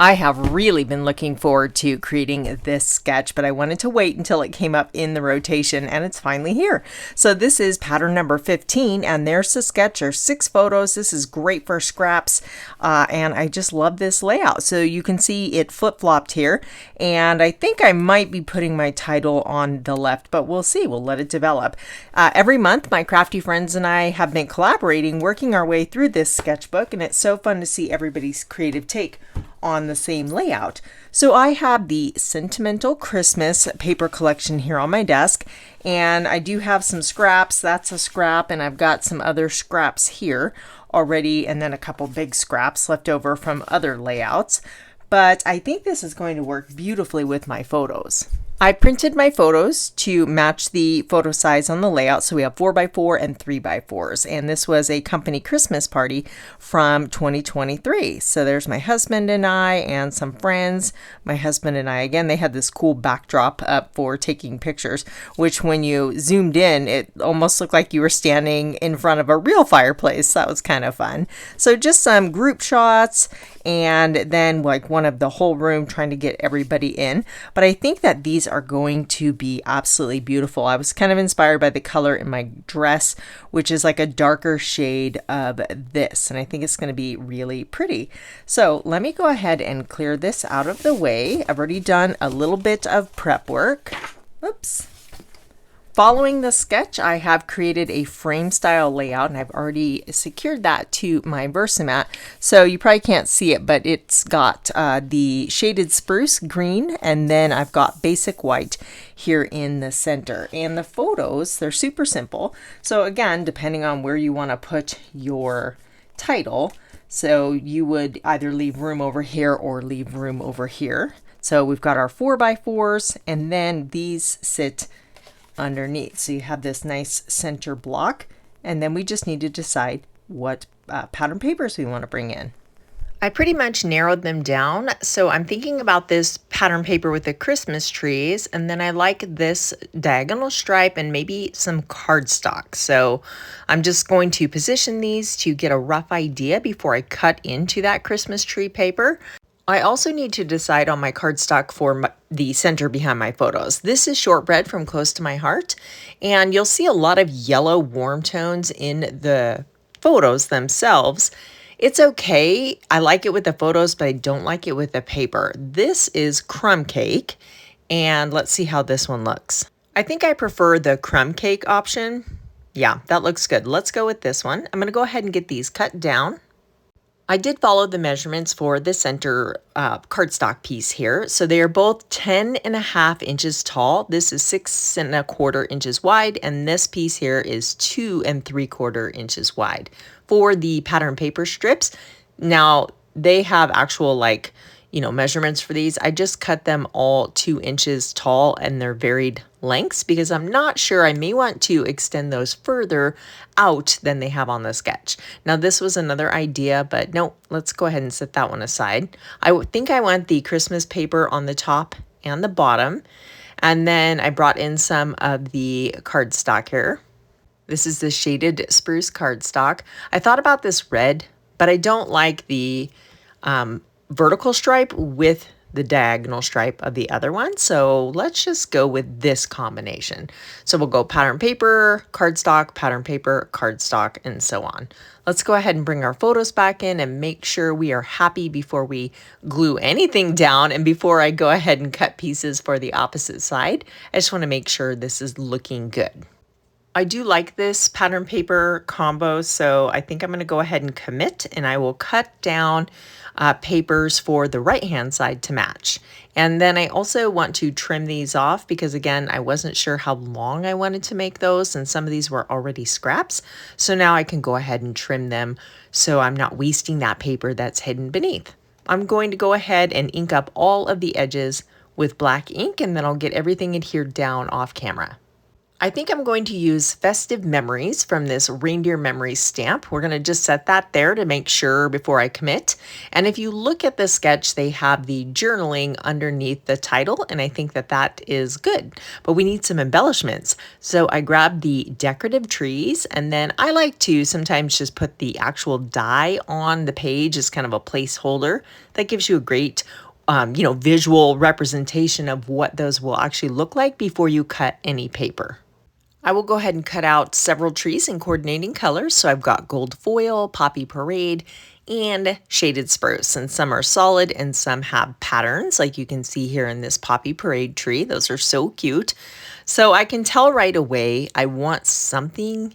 I have really been looking forward to creating this sketch, but I wanted to wait until it came up in the rotation, and it's finally here. So this is pattern number 15, and there's the sketch. There's 6 photos. This is great for scraps, and I just love this layout. So you can see it flip-flopped here, and I think I might be putting my title on the left, but we'll see. We'll let it develop. Every month, my crafty friends and I have been collaborating, working our way through this sketchbook, and it's so fun to see everybody's creative take on the same layout. So I have the Sentimental Christmas paper collection here on my desk, and I do have some scraps. That's a scrap, and I've got some other scraps here already, and then a couple big scraps left over from other layouts. But I think this is going to work beautifully with my photos. I printed my photos to match the photo size on the layout, so we have 4x4 and 3x4s, and this was a company Christmas party from 2023. So there's my husband and I and some friends. My husband and I, again, they had this cool backdrop up for taking pictures, which when you zoomed in, it almost looked like you were standing in front of a real fireplace. That was kind of fun. So just some group shots, and then like one of the whole room trying to get everybody in. But I think that these are going to be absolutely beautiful. I was kind of inspired by the color in my dress, which is like a darker shade of this, and I think it's going to be really pretty. So let me go ahead and clear this out of the way. I've already done a little bit of prep work. Oops. Following the sketch, I have created a frame style layout, and I've already secured that to my Versamat. So you probably can't see it, but it's got the shaded spruce green, and then I've got basic white here in the center. And the photos, they're super simple. So again, depending on where you want to put your title, so you would either leave room over here or leave room over here. So we've got our 4x4s, and then these sit underneath. So you have this nice center block, and then we just need to decide what pattern papers we want to bring in. I pretty much narrowed them down. So I'm thinking about this pattern paper with the Christmas trees, and then I like this diagonal stripe and maybe some cardstock. So I'm just going to position these to get a rough idea before I cut into that Christmas tree paper. I also need to decide on my cardstock for the center behind my photos. This is Shortbread from Close to My Heart, and you'll see a lot of yellow warm tones in the photos themselves. It's okay. I like it with the photos, but I don't like it with the paper. This is Crumb Cake, and let's see how this one looks. I think I prefer the Crumb Cake option. Yeah, that looks good. Let's go with this one. I'm going to go ahead and get these cut down. I did follow the measurements for the center cardstock piece here. So they are both 10.5 inches tall. This is 6.25 inches wide, and this piece here is 2.75 inches wide for the pattern paper strips. Now they have actual measurements for these. I just cut them all 2 inches tall, and they're varied lengths because I'm not sure. I may want to extend those further out than they have on the sketch. Now this was another idea, but no, let's go ahead and set that one aside. I think I want the Christmas paper on the top and the bottom, and then I brought in some of the cardstock here. This is the shaded spruce cardstock. I thought about this red, but I don't like the vertical stripe with the diagonal stripe of the other one. So let's just go with this combination. So we'll go pattern paper, cardstock, and so on. Let's go ahead and bring our photos back in and make sure we are happy before we glue anything down and before I go ahead and cut pieces for the opposite side. I just want to make sure this is looking good. I do like this pattern paper combo, so I think I'm going to go ahead and commit, and I will cut down papers for the right hand side to match. And then I also want to trim these off because, again, I wasn't sure how long I wanted to make those, and some of these were already scraps. So now I can go ahead and trim them so I'm not wasting that paper that's hidden beneath. I'm going to go ahead and ink up all of the edges with black ink, and then I'll get everything adhered down off camera. I think I'm going to use Festive Memories from this Reindeer Memories stamp. We're going to just set that there to make sure before I commit. And if you look at the sketch, they have the journaling underneath the title, and I think that that is good. But we need some embellishments. So I grabbed the decorative trees, and then I like to sometimes just put the actual die on the page as kind of a placeholder. That gives you a great visual representation of what those will actually look like before you cut any paper. I will go ahead and cut out several trees in coordinating colors. So I've got gold foil, poppy parade, and shaded spruce. And some are solid and some have patterns like you can see here in this poppy parade tree. Those are so cute. So I can tell right away I want something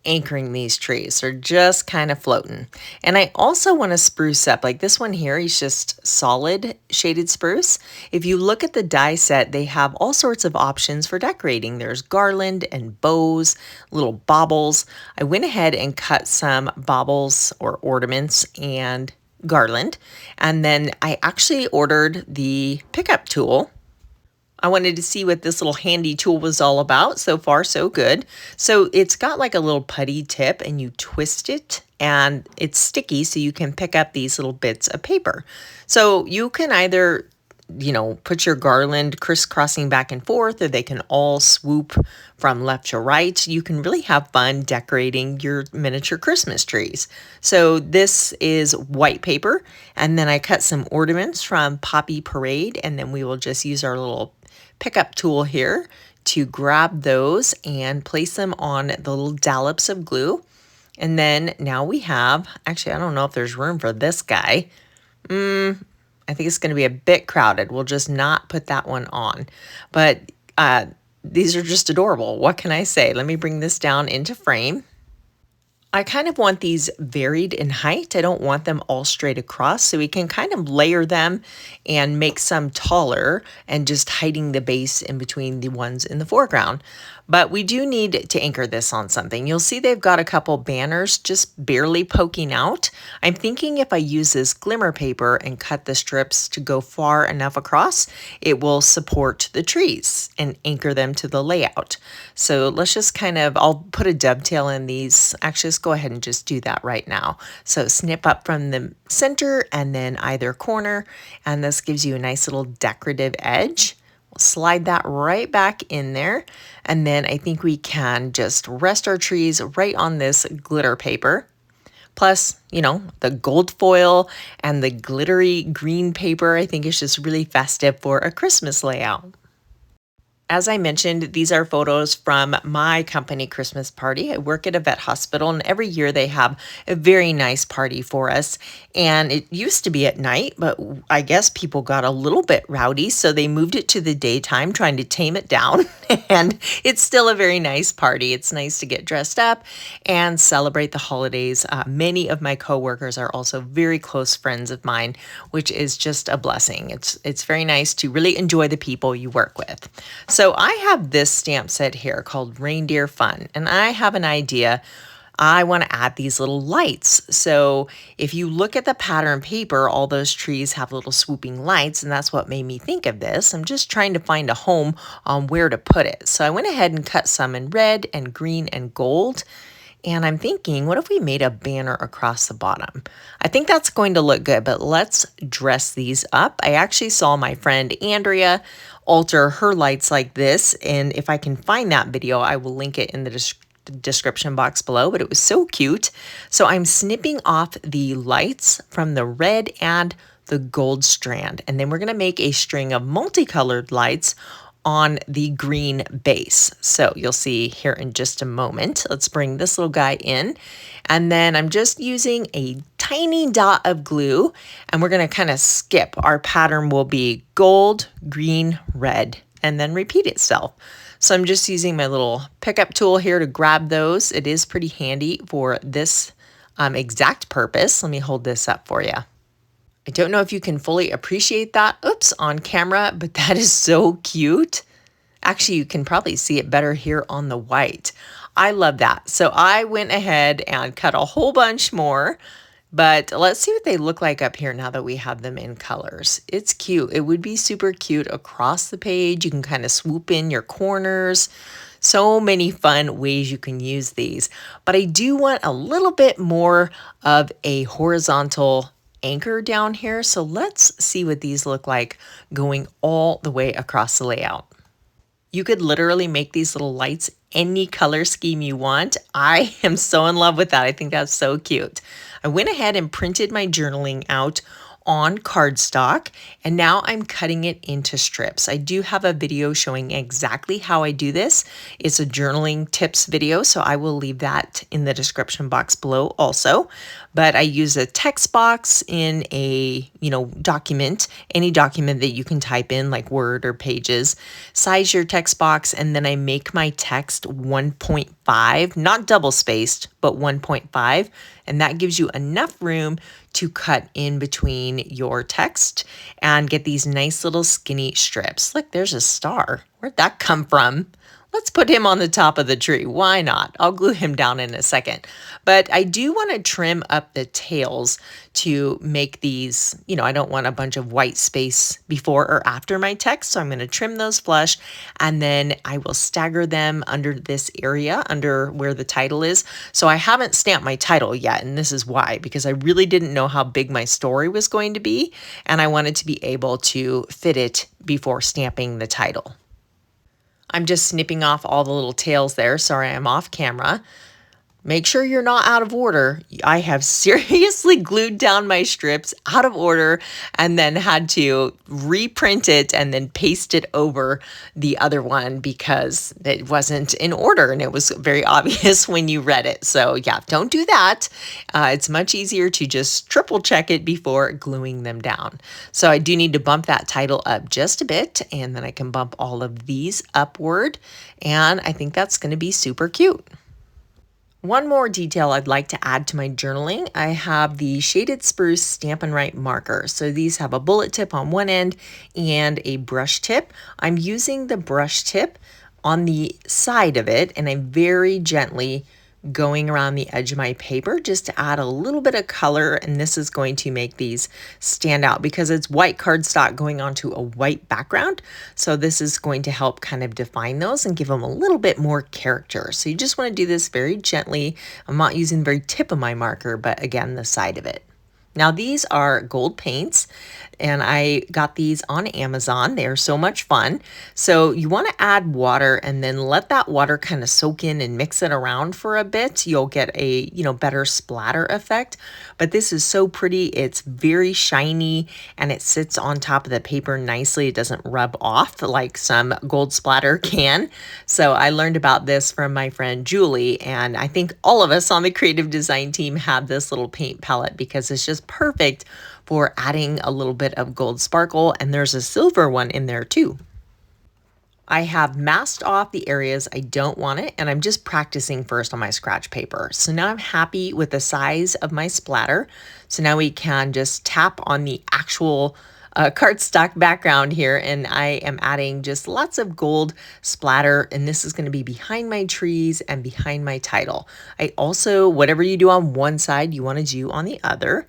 anchoring these trees. They're just kind of floating. And I also want to spruce up, like this one here, he's just solid shaded spruce. If you look at the die set, they have all sorts of options for decorating. There's garland and bows, little baubles. I went ahead and cut some baubles or ornaments and garland. And then I actually ordered the pickup tool. I wanted to see what this little handy tool was all about. So far, so good. So it's got like a little putty tip and you twist it and it's sticky so you can pick up these little bits of paper. So you can either, put your garland crisscrossing back and forth, or they can all swoop from left to right. You can really have fun decorating your miniature Christmas trees. So this is white paper, and then I cut some ornaments from Poppy Parade, and then we will just use our little pickup tool here to grab those and place them on the little dollops of glue. And then now we have, actually, I don't know if there's room for this guy. I think it's going to be a bit crowded. We'll just not put that one on. But these are just adorable. What can I say? Let me bring this down into frame. I kind of want these varied in height. I don't want them all straight across, so we can kind of layer them and make some taller and just hiding the base in between the ones in the foreground. But we do need to anchor this on something. You'll see they've got a couple banners just barely poking out. I'm thinking if I use this glimmer paper and cut the strips to go far enough across, it will support the trees and anchor them to the layout. So let's just I'll put a dovetail in these. Actually, let's go ahead and just do that right now. So snip up from the center and then either corner, and this gives you a nice little decorative edge. We'll slide that right back in there. And then I think we can just rest our trees right on this glitter paper. Plus, the gold foil and the glittery green paper, I think is just really festive for a Christmas layout. As I mentioned, these are photos from my company Christmas party. I work at a vet hospital, and every year they have a very nice party for us. And it used to be at night, but I guess people got a little bit rowdy, so they moved it to the daytime, trying to tame it down. And it's still a very nice party. It's nice to get dressed up and celebrate the holidays. Many of my coworkers are also very close friends of mine, which is just a blessing. It's very nice to really enjoy the people you work with. So I have this stamp set here called Reindeer Fun, and I have an idea. I want to add these little lights. So if you look at the pattern paper, all those trees have little swooping lights, and that's what made me think of this. I'm just trying to find a home on where to put it. So I went ahead and cut some in red and green and gold. And I'm thinking, what if we made a banner across the bottom? I think that's going to look good, but let's dress these up. I actually saw my friend Andrea alter her lights like this, and if I can find that video, I will link it in the description box below, but it was so cute. So I'm snipping off the lights from the red and the gold strand, and then we're going to make a string of multicolored lights on the green base. So you'll see here in just a moment. Let's bring this little guy in, and then I'm just using a tiny dot of glue, and we're going to kind of skip. Our pattern will be gold, green, red, and then repeat itself. So I'm just using my little pickup tool here to grab those. It is pretty handy for this exact purpose. Let me hold this up for you. I don't know if you can fully appreciate that, on camera, but that is so cute. Actually, you can probably see it better here on the white. I love that. So I went ahead and cut a whole bunch more, but let's see what they look like up here now that we have them in colors. It's cute. It would be super cute across the page. You can kind of swoop in your corners. So many fun ways you can use these, but I do want a little bit more of a horizontal anchor down here. So let's see what these look like going all the way across the layout. You could literally make these little lights any color scheme you want. I am so in love with that. I think that's so cute. I went ahead and printed my journaling out on cardstock, and now I'm cutting it into strips. I do have a video showing exactly how I do this. It's a journaling tips video, so I will leave that in the description box below also. But I use a text box in a, document, any document that you can type in like Word or Pages. Size your text box, and then I make my text 1.5, not double spaced, but 1.5, and that gives you enough room to cut in between your text and get these nice little skinny strips. Look, there's a star. Where'd that come from? Let's put him on the top of the tree. Why not? I'll glue him down in a second. But I do want to trim up the tails to make these, I don't want a bunch of white space before or after my text. So I'm going to trim those flush, and then I will stagger them under this area, under where the title is. So I haven't stamped my title yet, and this is why, because I really didn't know how big my story was going to be, and I wanted to be able to fit it before stamping the title. I'm just snipping off all the little tails there. Sorry, I'm off camera. Make sure you're not out of order. I have seriously glued down my strips out of order and then had to reprint it and then paste it over the other one because it wasn't in order and it was very obvious when you read it. So yeah, don't do that. It's much easier to just triple check it before gluing them down. So I do need to bump that title up just a bit, and then I can bump all of these upward, and I think that's going to be super cute. One more detail I'd like to add to my journaling. I have the shaded spruce Stampin' Up marker. So these have a bullet tip on one end and a brush tip. I'm using the brush tip on the side of it, and I'm very gently going around the edge of my paper just to add a little bit of color, and this is going to make these stand out because it's white cardstock going onto a white background. So this is going to help kind of define those and give them a little bit more character. So you just want to do this very gently. I'm not using the very tip of my marker, but again, the side of it. Now these are gold paints, and I got these on Amazon. They are so much fun. So you want to add water and then let that water kind of soak in and mix it around for a bit. You'll get a, better splatter effect. But this is so pretty. It's very shiny and it sits on top of the paper nicely. It doesn't rub off like some gold splatter can. So I learned about this from my friend Julie, and I think all of us on the creative design team have this little paint palette because it's just perfect for adding a little bit of gold sparkle, and there's a silver one in there too. I have masked off the areas I don't want it, and I'm just practicing first on my scratch paper. So now I'm happy with the size of my splatter. So now we can just tap on the actual cardstock background here, and I am adding just lots of gold splatter, and this is going to be behind my trees and behind my title. I also, whatever you do on one side, you want to do on the other.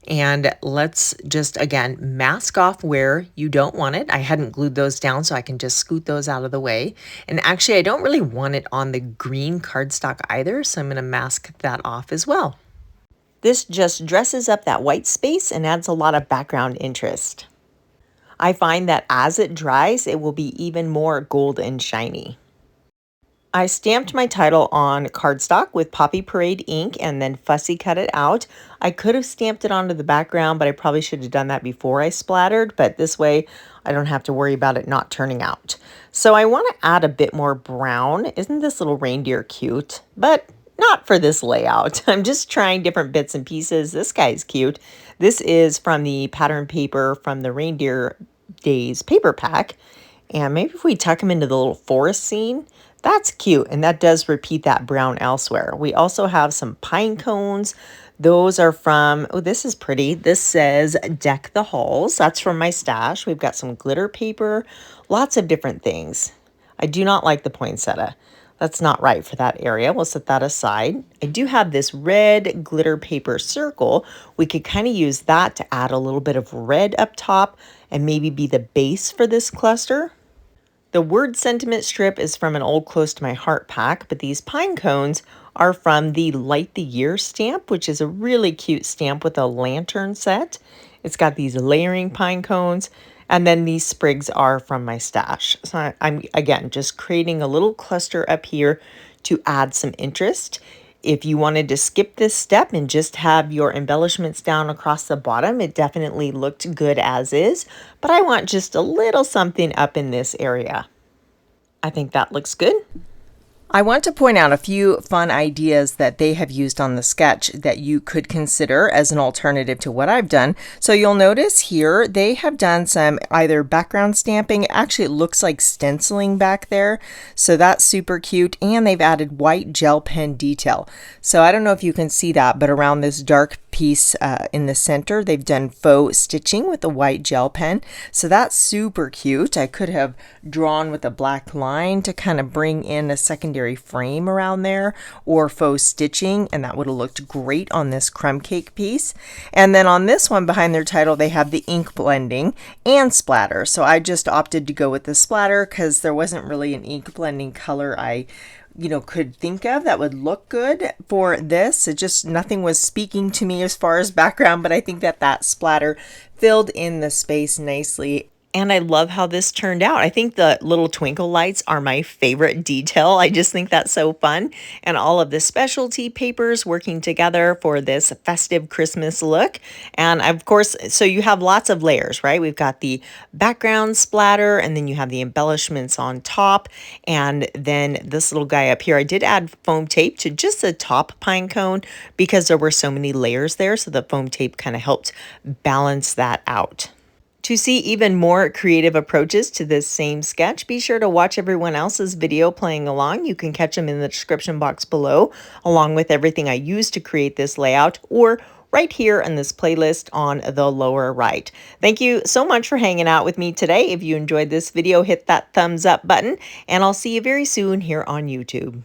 And let's just, again, mask off where you don't want it. I hadn't glued those down, so I can just scoot those out of the way. And actually, I don't really want it on the green cardstock either, so I'm going to mask that off as well. This just dresses up that white space and adds a lot of background interest. I find that as it dries, it will be even more gold and shiny. I stamped my title on cardstock with Poppy Parade ink and then fussy cut it out. I could have stamped it onto the background, but I probably should have done that before I splattered, but this way I don't have to worry about it not turning out. So I want to add a bit more brown. Isn't this little reindeer cute? But not for this layout. I'm just trying different bits and pieces. This guy's cute. This is from the pattern paper from the Reindeer Days paper pack. And maybe if we tuck him into the little forest scene, that's cute, and that does repeat that brown elsewhere. We also have some pine cones. Those are from, oh, this is pretty. This says Deck the Halls. That's from my stash. We've got some glitter paper, lots of different things. I do not like the poinsettia. That's not right for that area. We'll set that aside. I do have this red glitter paper circle. We could kind of use that to add a little bit of red up top and maybe be the base for this cluster. The word sentiment strip is from an old Close to My Heart pack, but these pine cones are from the Light the Year stamp, which is a really cute stamp with a lantern set. It's got these layering pine cones, and then these sprigs are from my stash. So I'm, again, just creating a little cluster up here to add some interest. If you wanted to skip this step and just have your embellishments down across the bottom, it definitely looked good as is, but I want just a little something up in this area. I think that looks good. I want to point out a few fun ideas that they have used on the sketch that you could consider as an alternative to what I've done. So you'll notice here they have done some either background stamping. Actually, it looks like stenciling back there. So that's super cute. And they've added white gel pen detail. So I don't know if you can see that, but around this dark piece in the center, they've done faux stitching with a white gel pen. So that's super cute. I could have drawn with a black line to kind of bring in a secondary frame around there, or faux stitching, and that would have looked great on this crumb cake piece. And then on this one behind their title, they have the ink blending and splatter. So I just opted to go with the splatter because there wasn't really an ink blending color I could think of that would look good for this. It just, nothing was speaking to me as far as background, but I think that splatter filled in the space nicely. And I love how this turned out. I think the little twinkle lights are my favorite detail. I just think that's so fun. And all of the specialty papers working together for this festive Christmas look. And of course, so you have lots of layers, right? We've got the background splatter, and then you have the embellishments on top. And then this little guy up here, I did add foam tape to just the top pine cone because there were so many layers there. So the foam tape kind of helped balance that out. To see even more creative approaches to this same sketch, be sure to watch everyone else's video playing along. You can catch them in the description box below, along with everything I used to create this layout, or right here in this playlist on the lower right. Thank you so much for hanging out with me today. If you enjoyed this video, hit that thumbs up button, and I'll see you very soon here on YouTube.